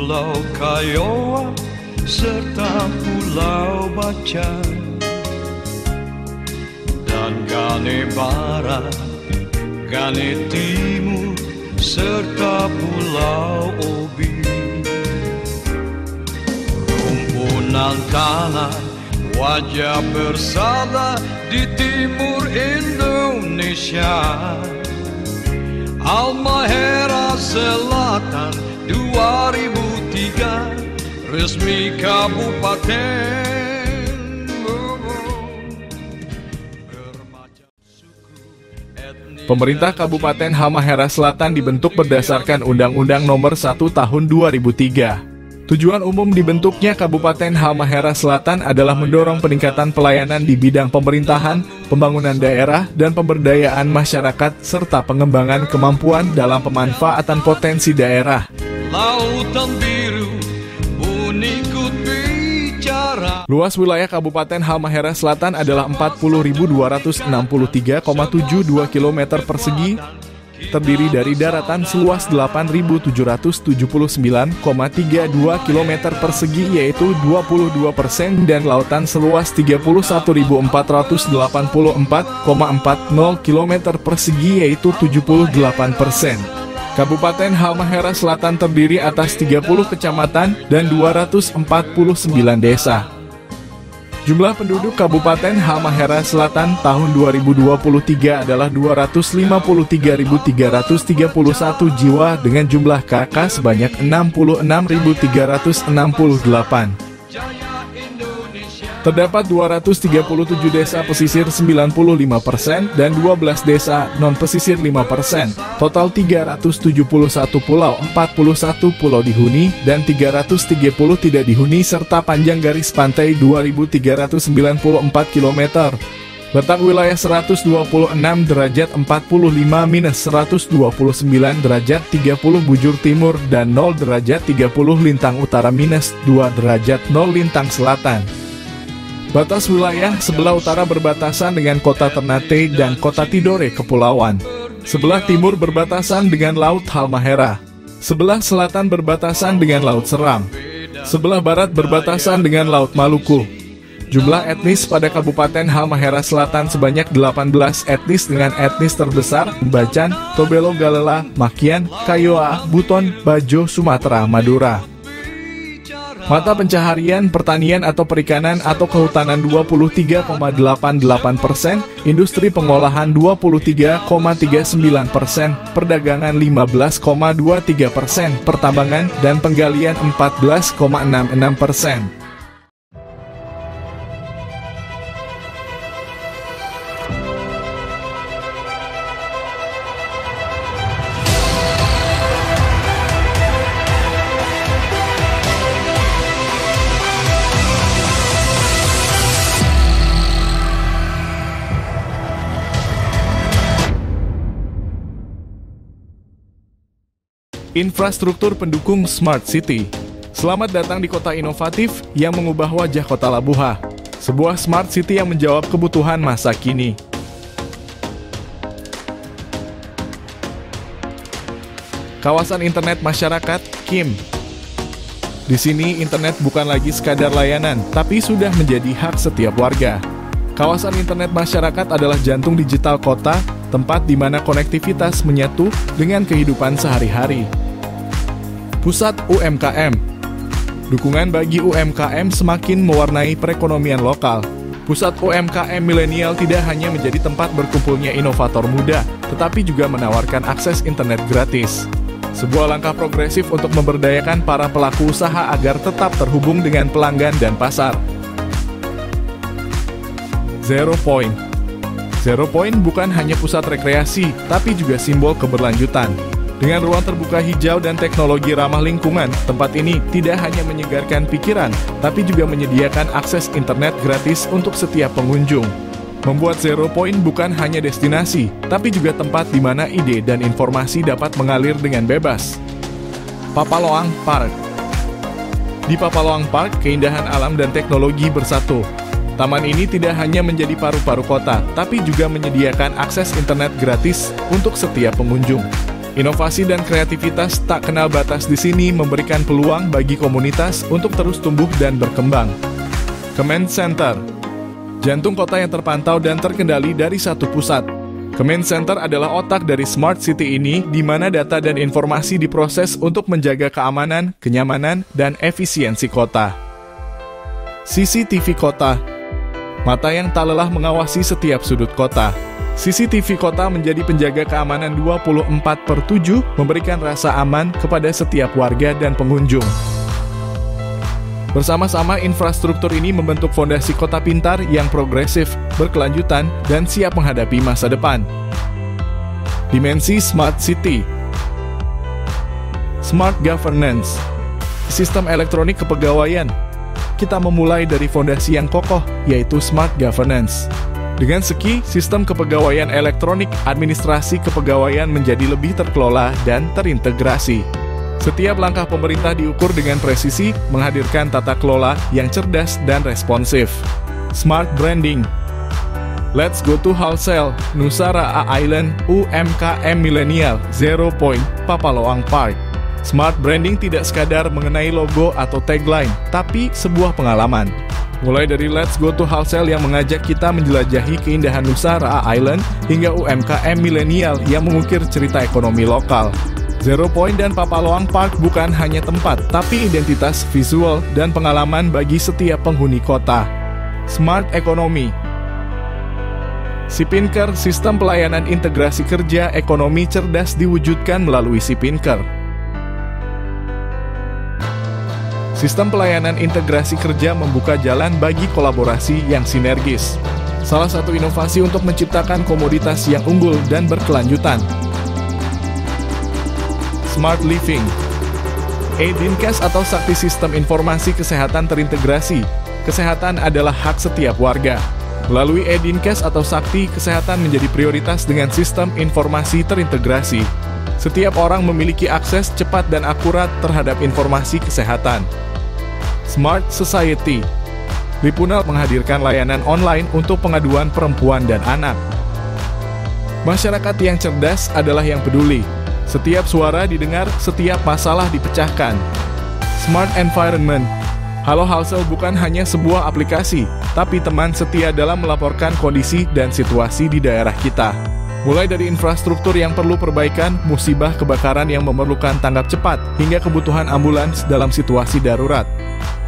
Pulau Kiowa serta Pulau Bacan, dan Gane Barat, Gane Timur serta Pulau Obi. Rumpunan tanah, wajah bersama di timur Indonesia. Halmahera Selatan 2003 resmi kabupaten. Pemerintah Kabupaten Halmahera Selatan dibentuk berdasarkan Undang-Undang Nomor 1 Tahun 2003. Tujuan umum dibentuknya Kabupaten Halmahera Selatan adalah mendorong peningkatan pelayanan di bidang pemerintahan, pembangunan daerah, dan pemberdayaan masyarakat, serta pengembangan kemampuan dalam pemanfaatan potensi daerah. Lautan biru, bunikut bicara. Luas wilayah Kabupaten Halmahera Selatan adalah 40.263,72 km persegi, terdiri dari daratan seluas 8.779,32 km persegi yaitu 22% dan lautan seluas 31.484,40 km persegi yaitu 78%. Kabupaten Halmahera Selatan terdiri atas 30 kecamatan dan 249 desa. Jumlah penduduk Kabupaten Halmahera Selatan tahun 2023 adalah 253.331 jiwa dengan jumlah KK sebanyak 66.368. Terdapat 237 desa pesisir 95% dan 12 desa non-pesisir 5%. Total 371 pulau, 41 pulau dihuni dan 330 tidak dihuni serta panjang garis pantai 2.394 km. Letak wilayah 126 derajat 45 minus 129 derajat 30 bujur timur dan 0 derajat 30 lintang utara minus 2 derajat 0 lintang selatan. Batas wilayah sebelah utara berbatasan dengan kota Ternate dan kota Tidore Kepulauan. Sebelah timur berbatasan dengan Laut Halmahera. Sebelah selatan berbatasan dengan Laut Seram. Sebelah barat berbatasan dengan Laut Maluku. Jumlah etnis pada Kabupaten Halmahera Selatan sebanyak 18 etnis dengan etnis terbesar Bacan, Tobelo Galela, Makian, Kiowa, Buton, Bajo, Sumatera, Madura. Mata pencaharian pertanian atau perikanan atau kehutanan 23,88%, industri pengolahan 23,39%, perdagangan 15,23%, pertambangan dan penggalian 14,66%. Infrastruktur pendukung Smart City. Selamat datang di kota inovatif yang mengubah wajah kota Labuha. Sebuah Smart City yang menjawab kebutuhan masa kini. Kawasan internet masyarakat, KIM. Di sini internet bukan lagi sekadar layanan, tapi sudah menjadi hak setiap warga. Kawasan internet masyarakat adalah jantung digital kota, tempat di mana konektivitas menyatu dengan kehidupan sehari-hari. Pusat UMKM. Dukungan bagi UMKM semakin mewarnai perekonomian lokal. Pusat UMKM milenial tidak hanya menjadi tempat berkumpulnya inovator muda, tetapi juga menawarkan akses internet gratis. Sebuah langkah progresif untuk memberdayakan para pelaku usaha agar tetap terhubung dengan pelanggan dan pasar. Zero Point. Zero Point bukan hanya pusat rekreasi, tapi juga simbol keberlanjutan. Dengan ruang terbuka hijau dan teknologi ramah lingkungan, tempat ini tidak hanya menyegarkan pikiran, tapi juga menyediakan akses internet gratis untuk setiap pengunjung. Membuat Zero Point bukan hanya destinasi, tapi juga tempat di mana ide dan informasi dapat mengalir dengan bebas. Papaloang Park. Di Papaloang Park, keindahan alam dan teknologi bersatu. Taman ini tidak hanya menjadi paru-paru kota, tapi juga menyediakan akses internet gratis untuk setiap pengunjung. Inovasi dan kreativitas tak kenal batas di sini memberikan peluang bagi komunitas untuk terus tumbuh dan berkembang. Command Center, jantung kota yang terpantau dan terkendali dari satu pusat. Command Center adalah otak dari Smart City ini, di mana data dan informasi diproses untuk menjaga keamanan, kenyamanan, dan efisiensi kota. CCTV Kota, mata yang tak lelah mengawasi setiap sudut kota. CCTV kota menjadi penjaga keamanan 24/7, memberikan rasa aman kepada setiap warga dan pengunjung. Bersama-sama, infrastruktur ini membentuk fondasi kota pintar yang progresif, berkelanjutan, dan siap menghadapi masa depan. Dimensi Smart City. Smart Governance, sistem elektronik kepegawaian. Kita memulai dari fondasi yang kokoh, yaitu Smart Governance. Dengan segi sistem kepegawaian elektronik, administrasi kepegawaian menjadi lebih terkelola dan terintegrasi. Setiap langkah pemerintah diukur dengan presisi, menghadirkan tata kelola yang cerdas dan responsif. Smart Branding. Let's go to wholesale, Nusara Island, UMKM Millennial, 0 Point, Papaloang Park. Smart Branding tidak sekadar mengenai logo atau tagline, tapi sebuah pengalaman. Mulai dari Let's Go to Wholesale yang mengajak kita menjelajahi keindahan Nusara Island, hingga UMKM Millennial yang mengukir cerita ekonomi lokal. 0 Point dan Papaloang Park bukan hanya tempat, tapi identitas visual dan pengalaman bagi setiap penghuni kota. Smart Economy. Sipinker, sistem pelayanan integrasi kerja ekonomi cerdas diwujudkan melalui Sipinker. Sistem pelayanan integrasi kerja membuka jalan bagi kolaborasi yang sinergis. Salah satu inovasi untuk menciptakan komoditas yang unggul dan berkelanjutan. Smart Living. E-Dinkes atau Sakti Sistem Informasi Kesehatan terintegrasi. Kesehatan adalah hak setiap warga. Melalui E-Dinkes atau Sakti, kesehatan menjadi prioritas dengan sistem informasi terintegrasi. Setiap orang memiliki akses cepat dan akurat terhadap informasi kesehatan. Smart Society. Lipunal menghadirkan layanan online untuk pengaduan perempuan dan anak. Masyarakat yang cerdas adalah yang peduli. Setiap suara didengar, setiap masalah dipecahkan. Smart Environment. Halo Halsel bukan hanya sebuah aplikasi, tapi teman setia dalam melaporkan kondisi dan situasi di daerah kita. Mulai dari infrastruktur yang perlu perbaikan, musibah kebakaran yang memerlukan tanggap cepat, hingga kebutuhan ambulans dalam situasi darurat.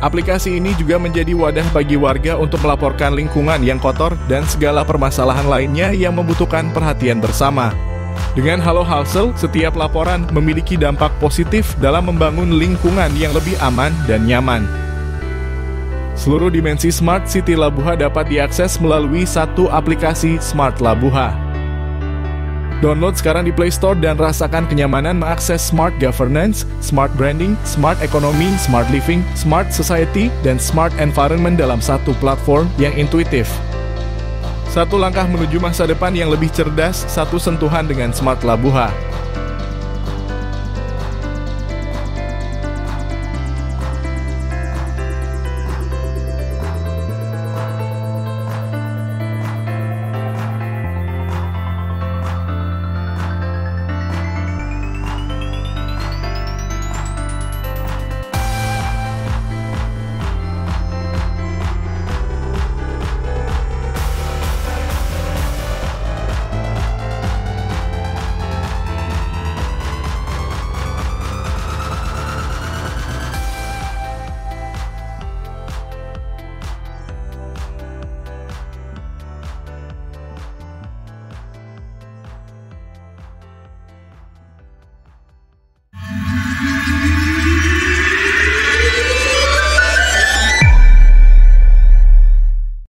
Aplikasi ini juga menjadi wadah bagi warga untuk melaporkan lingkungan yang kotor dan segala permasalahan lainnya yang membutuhkan perhatian bersama. Dengan Halo Halsel, setiap laporan memiliki dampak positif dalam membangun lingkungan yang lebih aman dan nyaman. Seluruh dimensi Smart City Labuha dapat diakses melalui satu aplikasi Smart Labuha. Download sekarang di Play Store dan rasakan kenyamanan mengakses Smart Governance, Smart Branding, Smart Economy, Smart Living, Smart Society, dan Smart Environment dalam satu platform yang intuitif. Satu langkah menuju masa depan yang lebih cerdas, satu sentuhan dengan Smart Labuha.